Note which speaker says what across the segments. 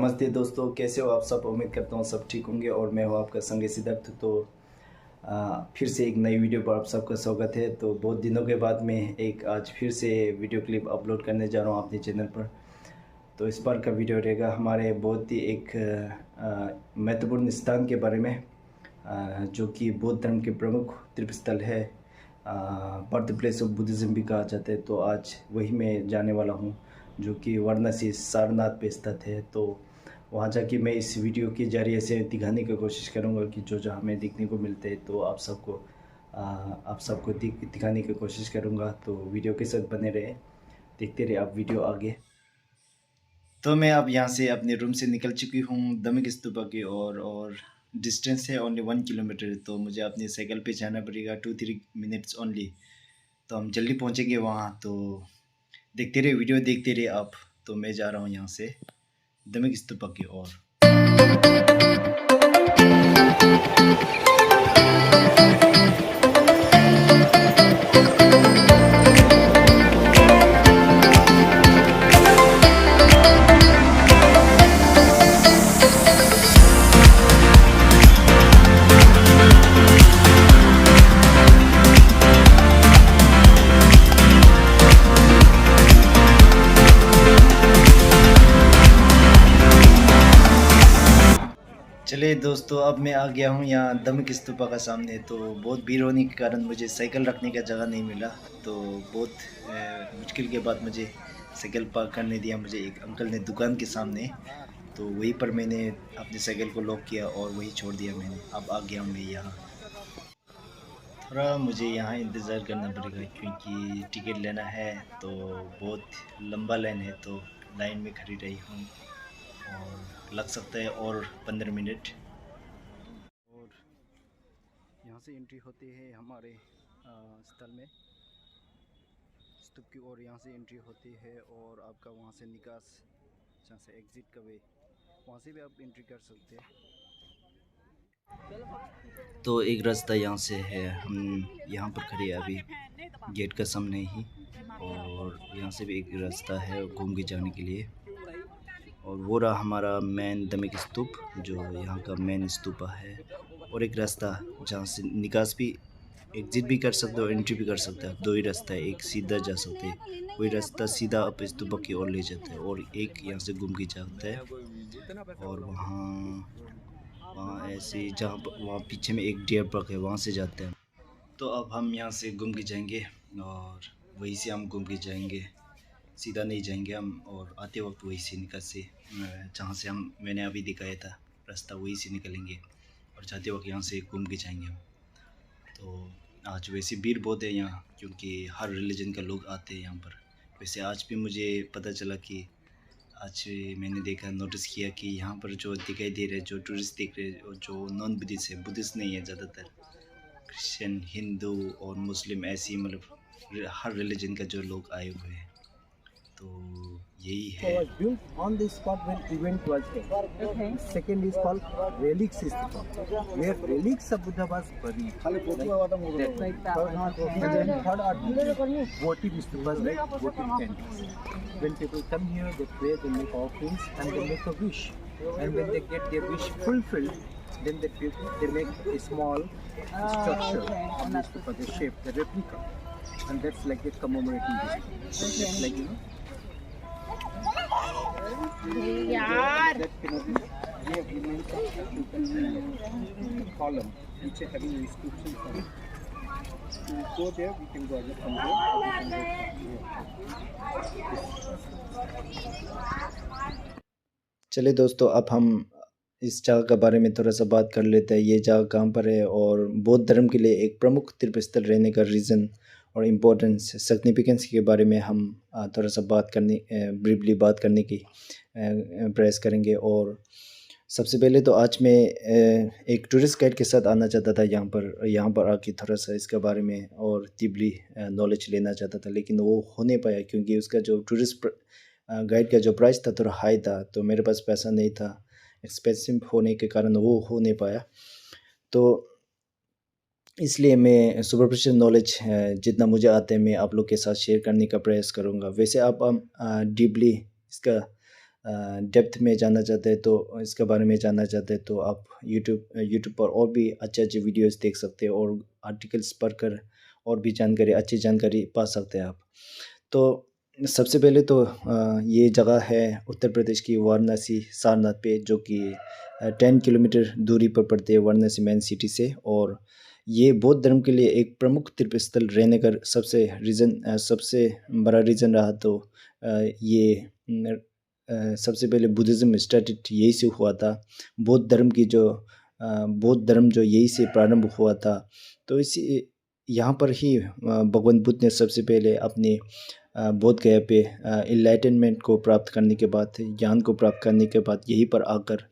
Speaker 1: नमस्ते दोस्तों, कैसे हो आप सब। उम्मीद करता हूँ सब ठीक होंगे और मैं हूँ आपका संगी सिद्धार्थ। तो फिर से एक नई वीडियो पर आप सबका स्वागत है। तो बहुत दिनों के बाद मैं एक आज फिर से वीडियो क्लिप अपलोड करने जा रहा हूँ अपने चैनल पर। तो इस बार का वीडियो रहेगा हमारे बहुत ही एक महत्वपूर्ण स्थान के बारे में, जो कि बौद्ध धर्म के प्रमुख तीर्थ स्थल है, बर्थ प्लेस ऑफ बुद्धिज़्म भी कहा जाता है। तो आज वही मैं जाने वाला हूँ, जो कि वाराणसी सारनाथ पे स्थित है। तो वहाँ जाके मैं इस वीडियो के जरिए से दिखाने की कोशिश करूँगा कि जो जो हमें देखने को मिलते हैं, तो आप सबको दिखाने की कोशिश करूँगा। तो वीडियो के साथ बने रहे, देखते रहे आप वीडियो आगे। तो मैं अब यहाँ से अपने रूम से निकल चुकी हूँ धम्मिक स्तूपा की ओर, और डिस्टेंस है ओनली 1 किलोमीटर। तो मुझे अपनी साइकिल पे जाना पड़ेगा 2-3 मिनट्स ओनली। तो हम जल्दी पहुँचेंगे वहाँ। तो देखते रहे वीडियो, देखते रहे आप। तो मैं जा रहा हूँ यहाँ से धम्मिक स्तूपा की ओर। चलिए दोस्तों, अब मैं आ गया हूँ यहाँ धम्मिक स्तूपा का सामने। तो बहुत भीड़ होने के कारण मुझे साइकिल रखने का जगह नहीं मिला। तो बहुत मुश्किल के बाद मुझे साइकिल पार्क करने दिया मुझे एक अंकल ने दुकान के सामने। तो वहीं पर मैंने अपनी साइकिल को लॉक किया और वहीं छोड़ दिया मैंने। अब आ गया हूँ मैं यहाँ। थोड़ा मुझे यहाँ इंतज़ार करना पड़ेगा क्योंकि टिकट लेना है। तो बहुत लंबा लाइन है, तो लाइन में खड़ी रही हूँ और लग सकता है और 15 मिनट। और यहाँ से एंट्री होती है हमारे स्थल में, स्तूप की ओर यहाँ से एंट्री होती है। और आपका वहाँ से निकास, जहाँ से एग्ज़िट का वे, वहाँ से भी आप एंट्री कर सकते हैं। तो एक रास्ता यहाँ से है, हम यहाँ पर खड़े हैं अभी गेट का सामने ही। और यहाँ से भी एक रास्ता है घूम के जाने के लिए। और वो रहा हमारा मेन धम्मिक स्तूप, जो यहाँ का मेन स्तूपा है। और एक रास्ता जहाँ से निकास भी, एग्जिट भी कर सकते हो, एंट्री भी कर सकते हो। दो ही रास्ता है, एक सीधा जा सकते हैं, वही रास्ता सीधा आप स्तूपा की ओर ले जाता है, और एक यहाँ से घूम के जाता है। और वहाँ ऐसे जहाँ वहाँ पीछे में एक डियर पार्क है, वहाँ से जाते हैं। तो अब हम यहाँ से घूम के जाएंगे और वहीं से हम घूम के जाएंगे, सीधा नहीं जाएंगे हम। और आते वक्त वहीं से निकल से, जहाँ से मैंने अभी दिखाया था रास्ता, वहीं से निकलेंगे और जाते वक्त यहाँ से घूम के जाएंगे हम। तो आज वैसे भीड़ बहुत है यहाँ, क्योंकि हर रिलीजन का लोग आते हैं यहाँ पर। वैसे आज भी मुझे पता चला कि आज मैंने देखा, नोटिस किया कि यहाँ पर जो दिखाई दे रहे, जो टूरिस्ट दिख रहे, और जो नॉन बुद्धिस्ट है, बुद्धिस्ट नहीं है ज़्यादातर, क्रिश्चियन, हिंदू और मुस्लिम, ऐसी मतलब हर रिलीजन का जो लोग आए हुए हैं। तो यही है।
Speaker 2: was built on the spot when event was held. Okay. Second is called relics stupa, where relics of Buddha was buried. Third are votive stupas, like votive candles. When people come here, they pray, they make offerings, and they make a wish. And when they get their wish fulfilled, then they make a small structure of the stupa, the shape, the replica, and that's like a commemorating this. It's like, you know.
Speaker 3: यार
Speaker 2: column which are having inscriptions on it. To go there, we can go from
Speaker 1: चलिए दोस्तों, अब हम इस जगह के बारे में थोड़ा सा बात कर लेते हैं। ये जगह कहाँ पर है और बौद्ध धर्म के लिए एक प्रमुख तीर्थ स्थल रहने का रीज़न और इम्पोर्टेंस, सिग्निफिकेंस के बारे में हम थोड़ा सा ब्रीफली बात करने की प्रयास करेंगे। और सबसे पहले तो आज मैं एक टूरिस्ट गाइड के साथ आना चाहता था यहाँ पर आके थोड़ा सा इसके बारे में और डीपली नॉलेज लेना चाहता था, लेकिन वो हो नहीं पाया क्योंकि उसका जो टूरिस्ट गाइड का जो प्राइस था थोड़ा हाई था। तो मेरे पास पैसा नहीं था, एक्सपेंसिव होने के कारण वो हो नहीं पाया। तो इसलिए मैं सुपरफिशियल नॉलेज जितना मुझे आते हैं मैं आप लोग के साथ शेयर करने का प्रयास करूँगा। वैसे आप डीपली इसका डेप्थ में जानना चाहते हैं तो इसके बारे में जानना चाहते हैं तो आप यूट्यूब पर और भी अच्छे अच्छे वीडियोस देख सकते हैं और आर्टिकल्स पढ़कर और भी जानकारी अच्छी जानकारी पा सकते हैं आप। तो सबसे पहले तो ये जगह है उत्तर प्रदेश की वाराणसी सारनाथ पे, जो कि 10 किलोमीटर दूरी पर पड़ती है वाराणसी मेन सिटी से। और ये बौद्ध धर्म के लिए एक प्रमुख तीर्थ स्थल रहने का सबसे बड़ा रीज़न रहा। तो ये सबसे पहले बुद्धिज़्म स्टार्टेड यही से हुआ था। बौद्ध धर्म जो यही से प्रारंभ हुआ था। तो इसी यहाँ पर ही भगवान बुद्ध ने सबसे पहले अपनी बोध गया पे इनलाइटनमेंट को प्राप्त करने के बाद, ज्ञान को प्राप्त करने के बाद यहीं पर आकर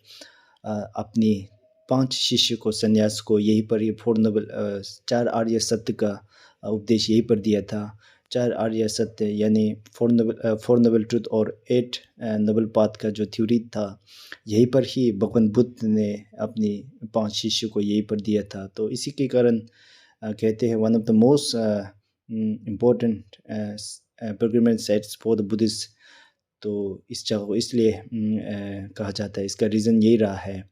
Speaker 1: अपनी 5 शिष्य को, संन्यास को यहीं पर ये 4 आर्य सत्य का उपदेश यहीं पर दिया था। 4 आर्य सत्य यानी 4 नोबल ट्रूथ और 8 नोबल पाथ का जो थ्योरी था, यहीं पर ही भगवान बुद्ध ने अपनी 5 शिष्य को यहीं पर दिया था। तो इसी के कारण कहते हैं one of the most important pilgrimage sites for the Buddhist. तो इस जगह को इसलिए कहा जाता है, इसका रीज़न यही रहा है।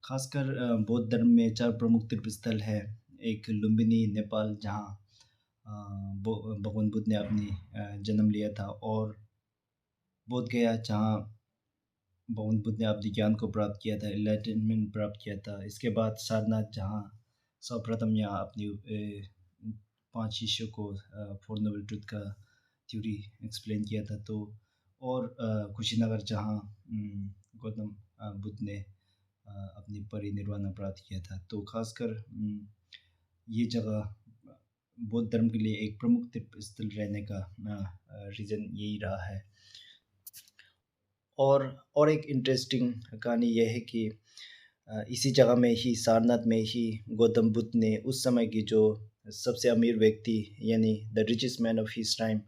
Speaker 1: खासकर बौद्ध धर्म में 4 प्रमुख तीर्थ स्थल है। एक लुम्बिनी नेपाल, जहाँ भगवान बुद्ध ने अपनी जन्म लिया था, और बोध गया जहाँ भगवान बुद्ध ने अपने ज्ञान को प्राप्त किया था, एनलाइटनमेंट प्राप्त किया था। इसके बाद सारनाथ, जहाँ सर्वप्रथम यहाँ अपनी 5 शिष्यों को 4 नोबल ट्रूथ का थ्योरी एक्सप्लेन किया था। तो और कुशीनगर, जहाँ गौतम बुद्ध ने अपनी परिनिर्वाण प्राप्त किया था। तो खासकर ये जगह बौद्ध धर्म के लिए एक प्रमुख तीर्थ स्थल रहने का रीज़न यही रहा है। और एक इंटरेस्टिंग कहानी यह है कि इसी जगह में ही, सारनाथ में ही, गौतम बुद्ध ने उस समय की जो सबसे अमीर व्यक्ति, यानी the richest man of his time,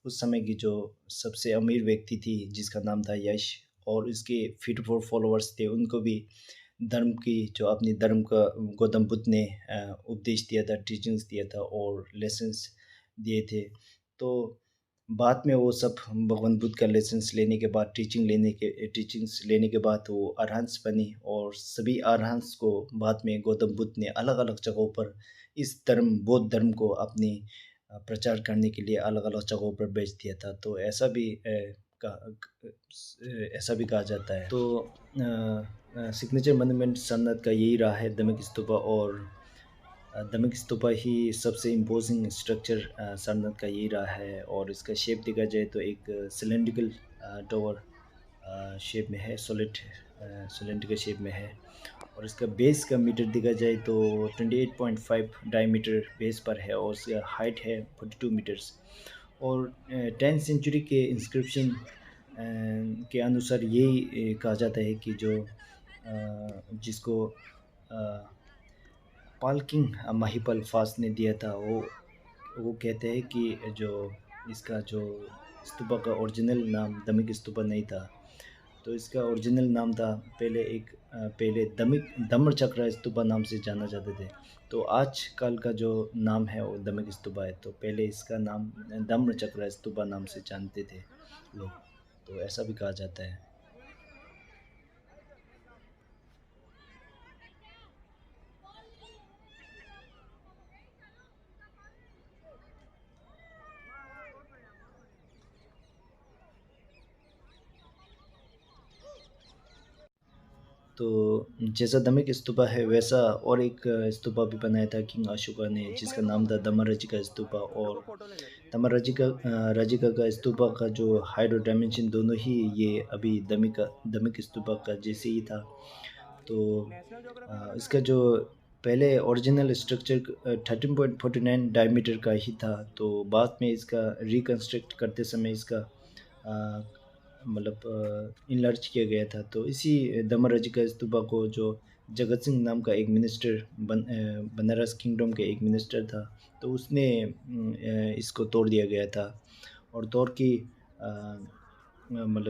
Speaker 1: उस समय की जो सबसे अमीर व्यक्ति थी जिसका नाम था यश, और इसके 54 फॉलोअर्स थे, उनको भी धर्म की जो अपनी धर्म का गौतम बुद्ध ने उपदेश दिया था, टीचिंग्स दिया था और लेसन्स दिए थे। तो बाद में वो सब भगवान बुद्ध का लेसन्स लेने के बाद, टीचिंग्स लेने के बाद वो अरहंत्स बनी, और सभी अरहंत्स को बाद में गौतम बुद्ध ने अलग अलग जगहों पर इस बौद्ध धर्म को अपनी प्रचार करने के लिए अलग अलग जगहों पर भेज दिया था। तो ऐसा भी कहा जाता है। तो सिग्नेचर मोन्यूमेंट सारनाथ का यही रहा है, धम्मिक स्तूपा। और धम्मिक स्तूपा ही सबसे इम्पोजिंग स्ट्रक्चर सारनाथ का यही रहा है। और इसका शेप देखा जाए तो एक सिलेंड्रिकल टावर शेप में है, सिलेंड्रिकल शेप में है। और इसका बेस का मीटर देखा जाए तो 28.5 डायमीटर बेस पर है, और इसका हाइट है 42 मीटर्स। और 10th सेंचुरी के इंस्क्रिप्शन के अनुसार यही कहा जाता है कि जिसको पालकिंग महिपल फास्ट ने दिया था, वो कहते हैं कि इसका जो स्तूपा का ओरिजिनल नाम धम्मिक स्तूपा नहीं था। तो इसका ओरिजिनल नाम था पहले धम्मचक्र स्तूपा नाम से जाना जाते थे। तो आज कल का जो नाम है वो धम्मिक स्तूपा है। तो पहले इसका नाम धम्मचक्र स्तूपा नाम से जानते थे लोग। तो ऐसा भी कहा जाता है। तो जैसा धम्मिक स्तूपा है, वैसा और एक स्तूपा भी बनाया था किंग अशोका ने, जिसका नाम था धम्मराजिका स्तूपा। और धम्मराजिका का स्तूपा का जो हाइट और डायमेंशन दोनों ही ये अभी धम्मिक स्तूपा का जैसे ही था। तो इसका जो पहले ओरिजिनल स्ट्रक्चर 13.49 डायमीटर का ही था। तो बाद में इसका रिकन्स्ट्रक्ट करते समय इसका इनलार्ज किया गया था। तो इसी धम्मराजिका स्तूपा को जो जगत सिंह नाम का एक मिनिस्टर, बनारस किंगडम के एक मिनिस्टर था, तो उसने इसको तोड़ दिया गया था। और तोड़ की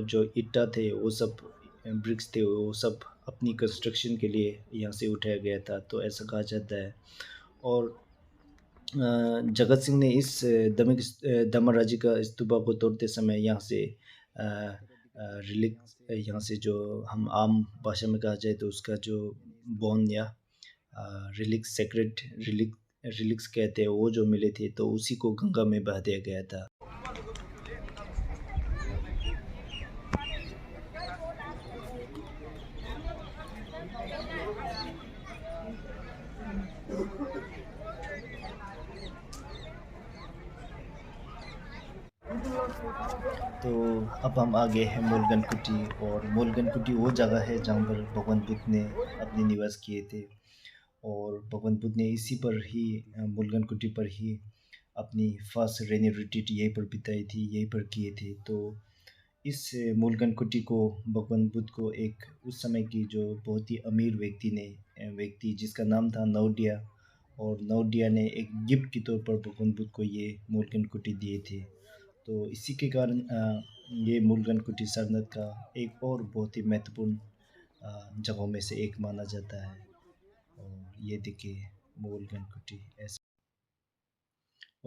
Speaker 1: जो ईटा थे, वो सब ब्रिक्स थे, वो सब अपनी कंस्ट्रक्शन के लिए यहाँ से उठाया गया था। तो ऐसा कहा जाता है। और जगत सिंह ने इस धम्मराजिका स्तूपा को तोड़ते समय यहाँ से रिलिक्स, यहाँ से जो हम आम भाषा में कहा जाए तो उसका जो बोन या रिलिक्स, सेक्रेट रिलिक्स कहते हैं, वो जो मिले थे तो उसी को गंगा में बहा दिया गया था। तो अब हम आ गए हैं मूलगन कुटी, और मूलगन कुटी वो जगह है जहाँ पर भगवान बुद्ध ने अपने निवास किए थे, और भगवान बुद्ध ने इसी पर ही मूलगन कुटी पर ही अपनी फर्स्ट रेनी रिट्रीट यहीं पर बिताई थी, यहीं पर किए थे। तो इस मूलगन कुटी को भगवान बुद्ध को एक उस समय की जो बहुत ही अमीर व्यक्ति जिसका नाम था नौडिया, और नौडिया ने एक गिफ्ट के तौर पर भगवान बुद्ध को ये मूलगन कुटी दिए थे। तो इसी के कारण ये मूलगन कुटी सारनाथ का एक और बहुत ही महत्वपूर्ण जगहों में से एक माना जाता है। और ये देखिए मूलगन कुटी ऐसा।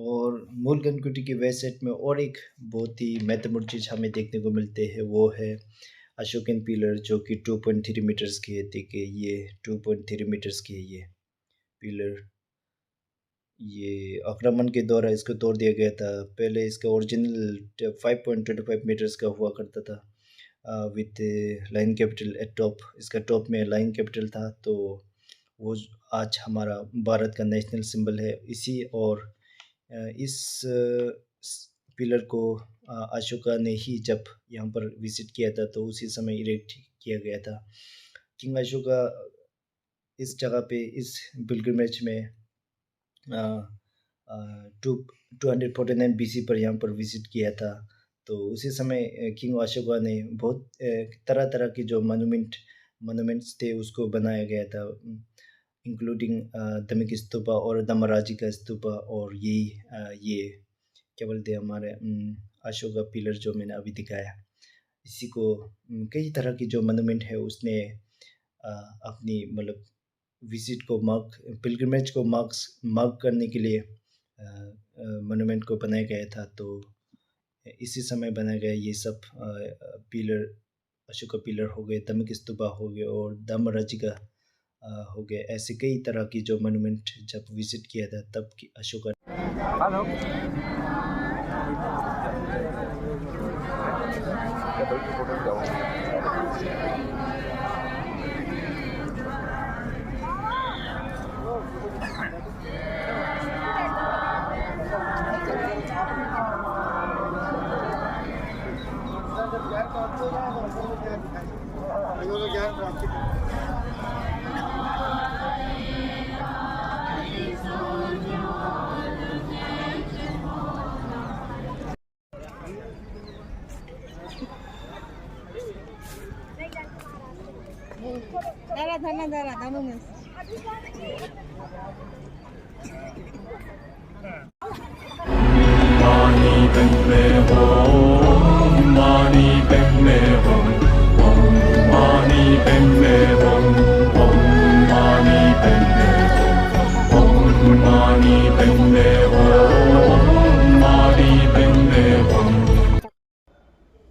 Speaker 1: और मूलगन कुटी की वेस्ट साइड में और एक बहुत ही महत्वपूर्ण चीज़ हमें देखने को मिलते हैं, वो है अशोकन पिलर, जो कि 2.3 मीटर्स की है। देखिए ये 2.3 मीटर्स की है ये पिलर। ये आक्रमण के दौरान इसको तोड़ दिया गया था। पहले इसका ओरिजिनल 5.25 मीटर्स का हुआ करता था with line capital eight top. इसका टॉप में लाइन कैपिटल था, तो वो आज हमारा भारत का नेशनल सिंबल है इसी। और इस पिलर को अशोका ने ही जब यहाँ पर विजिट किया था तो उसी समय इरेक्ट किया गया था। किंग अशोका इस जगह पे इस पिलग्रिमेज में 249 BC पर यहाँ पर विजिट किया था। तो उसी समय किंग अशोका ने बहुत तरह तरह की जो मोनूमेंट्स थे उसको बनाया गया था, इंक्लूडिंग धमिक स्तूपा और धम्मराजी का स्तूपा, और ये क्या बोलते हैं हमारे अशोका पिलर जो मैंने अभी दिखाया, इसी को कई तरह की जो मोनूमेंट है उसने अपनी मतलब विजिट को पिलग्रिमेज को मार्क करने के लिए मोनूमेंट को बनाया गया था। तो इसी समय बनाया गया ये सब पिलर, अशोका पिलर हो गए, धमिक स्तूपा हो गए और धम्मराजी का हो गए। ऐसे कई तरह की जो मोनूमेंट जब विजिट किया था तब की अशोका।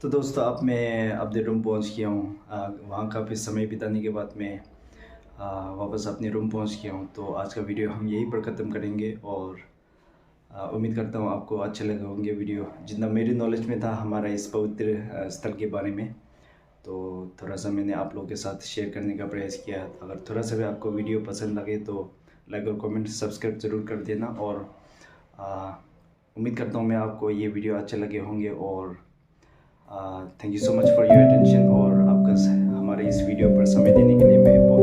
Speaker 1: तो दोस्तों अब मैं अपने रूम पहुंच गया हूँ। वहाँ काफ़ी समय बिताने के बाद मैं वापस अपने रूम पहुंच गया हूँ। तो आज का वीडियो हम यहीं पर ख़त्म करेंगे, और उम्मीद करता हूँ आपको अच्छे लगे होंगे वीडियो, जितना मेरी नॉलेज में था हमारा इस पवित्र स्थल के बारे में। तो थोड़ा सा मैंने आप लोगों के साथ शेयर करने का प्रयास किया। अगर थोड़ा सा भी आपको वीडियो पसंद लगे तो लाइक और कमेंट सब्सक्राइब ज़रूर कर देना। और उम्मीद करता हूँ मैं आपको ये वीडियो अच्छे लगे होंगे। और thank you so much for your attention, और आपका हमारे इस वीडियो पर समय देने के लिए मैं बहुत